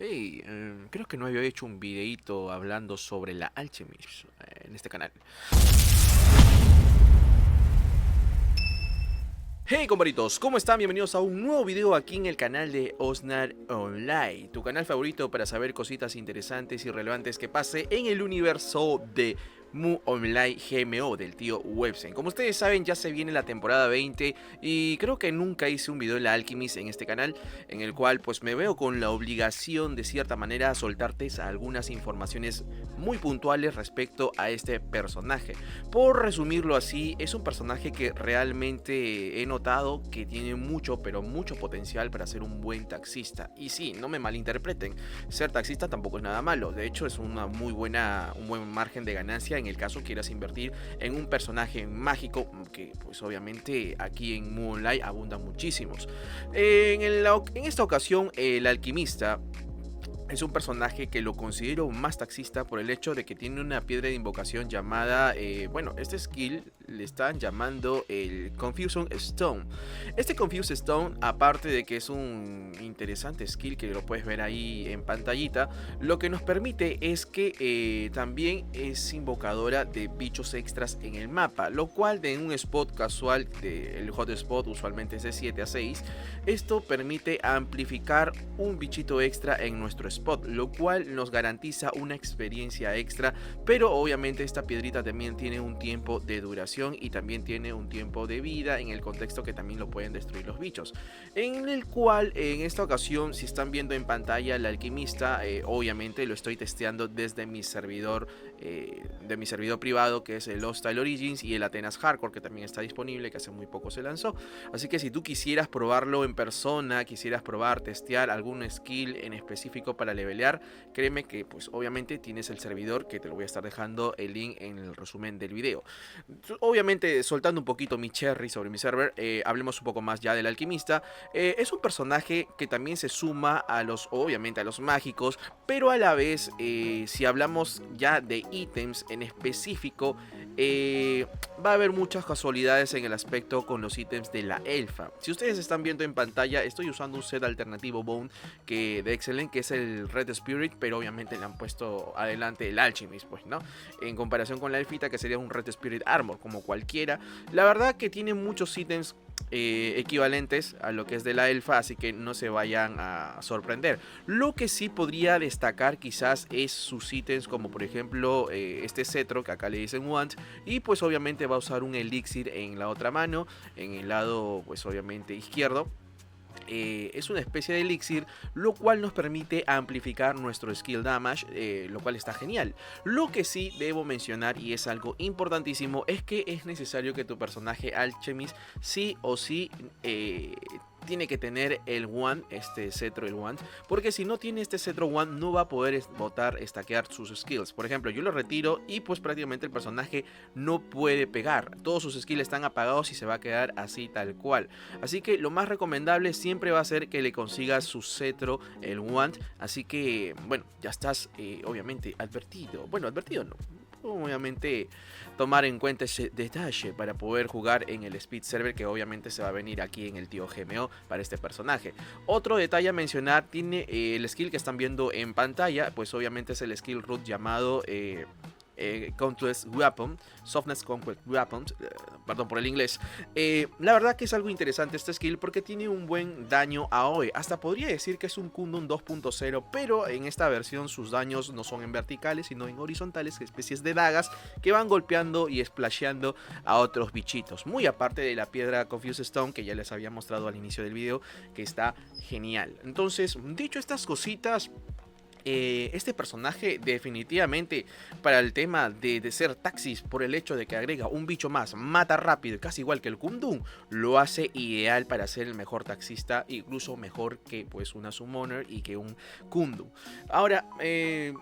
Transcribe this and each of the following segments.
Hey, creo que no había hecho un videíto hablando sobre la Alchemist en este canal. Hey comparitos, ¿cómo están? Bienvenidos a un nuevo video aquí en el canal de Osnar Online, tu canal favorito para saber cositas interesantes y relevantes que pase en el universo de Mu Online GMO del tío Websen. Como ustedes saben, ya se viene la temporada 20 y creo que nunca hice un video de la Alchemist en este canal, en el cual pues me veo con la obligación de cierta manera a soltarte algunas informaciones muy puntuales respecto a este personaje. Por resumirlo así, es un personaje que realmente he notado que tiene mucho, pero mucho potencial para ser un buen taxista. Y sí, no me malinterpreten, ser taxista tampoco es nada malo. De hecho, es un buen margen de ganancia en el caso quieras invertir en un personaje mágico que, pues obviamente, aquí en Moonlight abundan muchísimos. En esta ocasión, el alquimista es un personaje que lo considero más taxista por el hecho de que tiene una piedra de invocación llamada, bueno, este skill le están llamando el Confusion Stone. Este Confusion Stone, aparte de que es un interesante skill que lo puedes ver ahí en pantallita, lo que nos permite es que también es invocadora de bichos extras en el mapa, lo cual de un spot casual, el hotspot usualmente es de 7 a 6, esto permite amplificar un bichito extra en nuestro spot, lo cual nos garantiza una experiencia extra, pero obviamente esta piedrita también tiene un tiempo de duración y también tiene un tiempo de vida en el contexto que también lo pueden destruir los bichos, en el cual en esta ocasión, si están viendo en pantalla el alquimista, obviamente lo estoy testeando desde mi servidor privado, que es el Hostile Origins, y el Atenas Hardcore, que también está disponible, que hace muy poco se lanzó. Así que si tú quisieras probarlo en persona, quisieras probar, testear algún skill en específico para levelear, créeme que pues obviamente tienes el servidor, que te lo voy a estar dejando el link en el resumen del video. Obviamente soltando un poquito mi cherry sobre mi server, hablemos un poco más ya del alquimista. Es un personaje que también se suma a los, obviamente a los mágicos, pero a la vez, si hablamos ya de ítems en específico, va a haber muchas casualidades en el aspecto con los ítems de la elfa. Si ustedes están viendo en pantalla, estoy usando un set alternativo Bone de Excellent, que es el Red Spirit, pero obviamente le han puesto adelante el Alchemist, pues, ¿no? En comparación con la elfita, que sería un Red Spirit Armor, como cualquiera. La verdad que tiene muchos ítems equivalentes a lo que es de la elfa, así que no se vayan a sorprender. Lo que sí podría destacar quizás es sus ítems, como por ejemplo este cetro, que acá le dicen wand, y pues obviamente va a usar un elixir en la otra mano, en el lado pues obviamente izquierdo. Es una especie de elixir, lo cual nos permite amplificar nuestro skill damage, lo cual está genial. Lo que sí debo mencionar, y es algo importantísimo, es que es necesario que tu personaje Alchemist sí o sí tiene que tener el wand, este cetro, el wand, porque si no tiene este cetro wand no va a poder botar, stackear sus skills. Por ejemplo, yo lo retiro y pues prácticamente el personaje no puede pegar, todos sus skills están apagados y se va a quedar así tal cual. Así que lo más recomendable siempre va a ser que le consigas su cetro, el wand. Así que, bueno, ya estás obviamente advertido. Bueno, advertido no. Obviamente tomar en cuenta ese detalle para poder jugar en el Speed Server, que obviamente se va a venir aquí en el tío GMO para este personaje. Otro detalle a mencionar, tiene el skill que están viendo en pantalla, pues obviamente es el skill root llamado Conquest Weapon, Softness Conquest Weapon, perdón por el inglés. La verdad que es algo interesante este skill porque tiene un buen daño AOE, hasta podría decir que es un Kundun 2.0, pero en esta versión sus daños no son en verticales sino en horizontales, especies de dagas que van golpeando y splasheando a otros bichitos, muy aparte de la piedra Confuse Stone que ya les había mostrado al inicio del video, que está genial. Entonces, dicho estas cositas, este personaje definitivamente para el tema de ser taxis, por el hecho de que agrega un bicho más, mata rápido, casi igual que el Kundun, lo hace ideal para ser el mejor taxista, incluso mejor que pues una Summoner y que un Kundun. Ahora,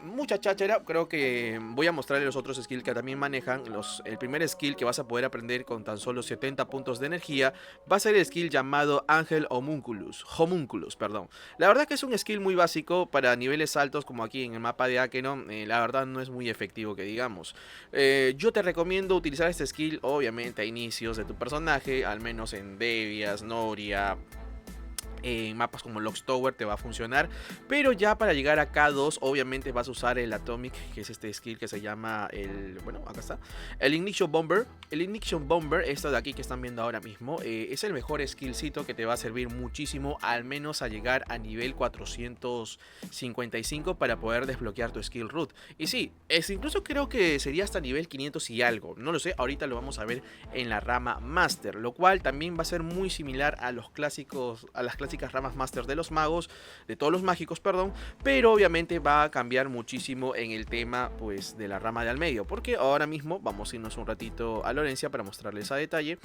mucha cháchara, creo que voy a mostrarles los otros skills que también manejan. El primer skill que vas a poder aprender con tan solo 70 puntos de energía va a ser el skill llamado Ángel Homunculus, perdón. La verdad que es un skill muy básico para niveles altos como aquí en el mapa de Akenon, la verdad no es muy efectivo que digamos. Yo te recomiendo utilizar este skill obviamente a inicios de tu personaje, al menos en Devias, Noria, En mapas como Locks Tower te va a funcionar, pero ya para llegar a K2 obviamente vas a usar el Atomic, que es este skill que se llama el, bueno, acá está, el Ignition Bomber. El Ignition Bomber, esto de aquí que están viendo ahora mismo, es el mejor skillcito que te va a servir muchísimo, al menos a llegar a nivel 455 para poder desbloquear tu skill root. Y sí, incluso creo que sería hasta nivel 500 y algo, no lo sé, ahorita lo vamos a ver en la rama Master, lo cual también va a ser muy similar a los clásicos, a las clásicas ramas Master de los magos, de todos los mágicos, perdón, pero obviamente va a cambiar muchísimo en el tema pues de la rama de al medio, porque ahora mismo vamos a irnos un ratito a Lorencia para mostrarles a detalle.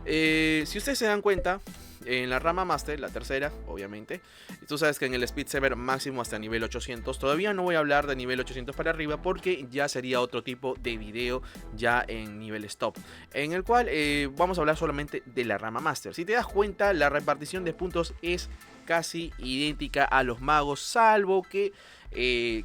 Si ustedes se dan cuenta, en la rama Master, la tercera, obviamente, tú sabes que en el Speed Saver máximo hasta nivel 800, todavía no voy a hablar de nivel 800 para arriba porque ya sería otro tipo de video ya en nivel stop, en el cual vamos a hablar solamente de la rama Master. Si te das cuenta, la repartición de puntos es casi idéntica a los magos, salvo que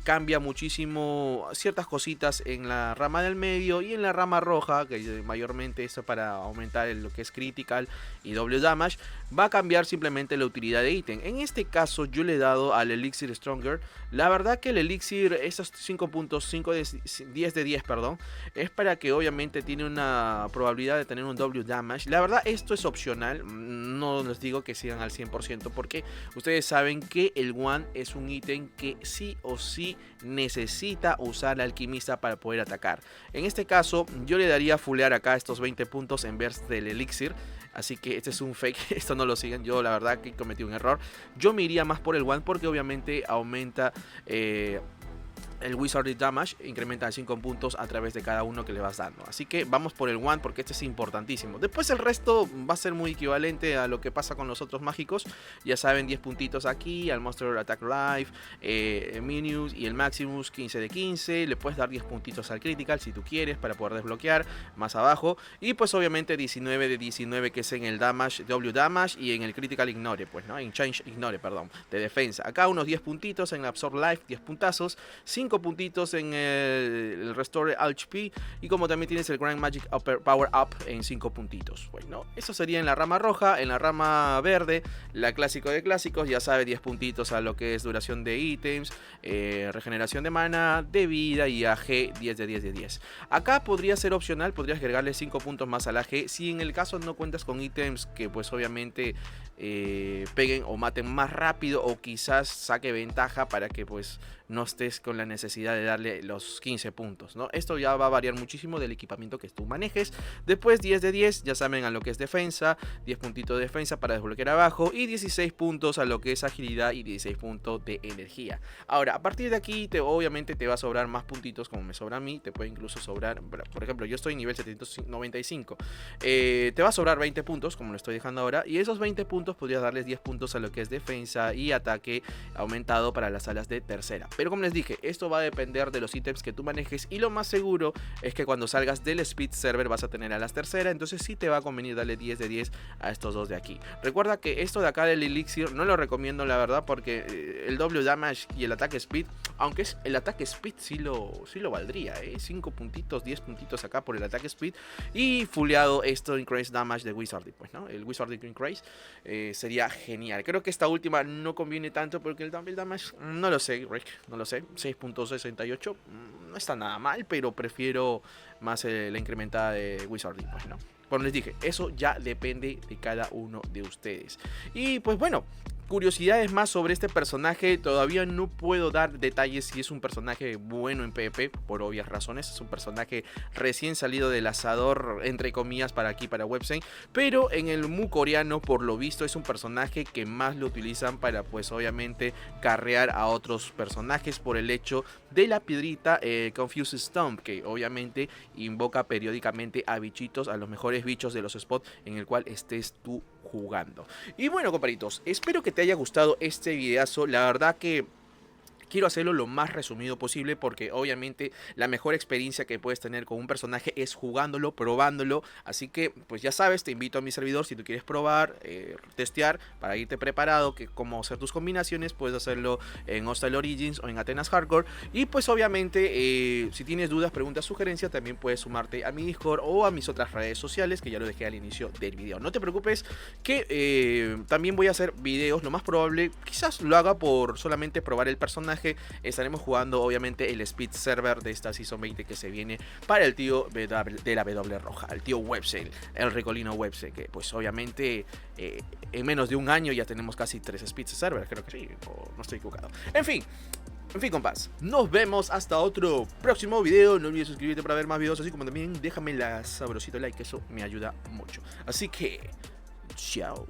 cambia muchísimo ciertas cositas en la rama del medio y en la rama roja, que mayormente es para aumentar lo que es critical y doble damage. Va a cambiar simplemente la utilidad de ítem. En este caso yo le he dado al Elixir Stronger. La verdad que el Elixir, esos 5 puntos, 5 de 10 de 10, perdón, es para que obviamente tiene una probabilidad de tener un doble damage. La verdad esto es opcional, no les digo que sigan al 100% porque ustedes saben que el One es un ítem que sí o sí necesita usar al alquimista para poder atacar. En este caso yo le daría a fullear acá estos 20 puntos en vez del Elixir. Así que este es un fake, esto no lo sigan, yo la verdad que cometí un error. Yo me iría más por el One porque obviamente aumenta el Wizardry Damage, incrementa 5 puntos a través de cada uno que le vas dando. Así que vamos por el One porque este es importantísimo. Después el resto va a ser muy equivalente a lo que pasa con los otros mágicos. Ya saben, 10 puntitos aquí, al Monster Attack Life, Minions y el Maximus 15 de 15. Le puedes dar 10 puntitos al Critical si tú quieres para poder desbloquear más abajo. Y pues obviamente 19 de 19 que es en el Damage, W Damage y en el Critical Ignore, pues no, en Change Ignore, perdón, de defensa. Acá unos 10 puntitos en Absorb Life, 10 puntazos, 5 puntitos en el Restore HP y como también tienes el Grand Magic Power Up en 5 puntitos. Bueno, eso sería en la rama roja. En la rama verde, la clásico de clásicos, ya sabe, 10 puntitos a lo que es duración de ítems, regeneración de mana, de vida y AG 10 de 10 de 10. Acá podría ser opcional, podrías agregarle 5 puntos más al AG si en el caso no cuentas con ítems que pues obviamente peguen o maten más rápido o quizás saque ventaja para que pues no estés con la necesidad de darle los 15 puntos, ¿no? Esto ya va a variar muchísimo del equipamiento que tú manejes. Después 10 de 10, ya saben a lo que es defensa, 10 puntitos de defensa para desbloquear abajo y 16 puntos a lo que es agilidad y 16 puntos de energía. Ahora, a partir de aquí obviamente te va a sobrar más puntitos como me sobra a mí, te puede incluso sobrar, por ejemplo, yo estoy en nivel 795, te va a sobrar 20 puntos como lo estoy dejando ahora y esos 20 puntos podrías darles 10 puntos a lo que es defensa y ataque aumentado para las alas de tercera. Pero como les dije, esto va a depender de los ítems que tú manejes y lo más seguro es que cuando salgas del Speed Server vas a tener a las tercera, entonces sí te va a convenir darle 10 de 10 a estos dos de aquí. Recuerda que esto de acá del Elixir no lo recomiendo la verdad porque el W Damage y el ataque Speed, aunque es el ataque Speed sí lo valdría, 5 puntitos, 10 puntitos acá por el ataque Speed y fulleado esto Increase Damage de Wizardry, pues no, el Wizardry Increase sería genial. Creo que esta última no conviene tanto porque el Double Damage, no lo sé, Rick, no lo sé, 6.68 no está nada mal, pero prefiero más la incrementada de Wizardry, pues no. Como les dije, eso ya depende de cada uno de ustedes. Y pues bueno, curiosidades más sobre este personaje. Todavía no puedo dar detalles si es un personaje bueno en PvP, por obvias razones. Es un personaje recién salido del asador, entre comillas, para aquí, para Websen. Pero en el Mu coreano, por lo visto, es un personaje que más lo utilizan para, pues, obviamente, carrear a otros personajes por el hecho de la piedrita Confuse Stomp, que obviamente invoca periódicamente a bichitos, a los mejores bichos de los spots en el cual estés tú jugando. Y bueno, comparitos, espero que te haya gustado este videazo. La verdad que quiero hacerlo lo más resumido posible porque obviamente la mejor experiencia que puedes tener con un personaje es jugándolo, probándolo. Así que pues ya sabes, te invito a mi servidor si tú quieres probar, testear para irte preparado, que cómo hacer tus combinaciones, puedes hacerlo en Hostile Origins o en Atenas Hardcore. Y pues obviamente si tienes dudas, preguntas, sugerencias, también puedes sumarte a mi Discord o a mis otras redes sociales que ya lo dejé al inicio del video. No te preocupes que también voy a hacer videos, lo más probable, quizás lo haga por solamente probar el personaje. Estaremos jugando obviamente el Speed Server de esta Season 20 que se viene para el tío de la W roja, el tío Websell, el Ricolino Websell, que pues obviamente en menos de un año ya tenemos casi 3 Speed Servers, creo que sí, o no estoy equivocado. En fin, compás, nos vemos hasta otro próximo video. No olvides suscribirte para ver más videos, así como también déjame la sabrosito like, que eso me ayuda mucho. Así que, chao.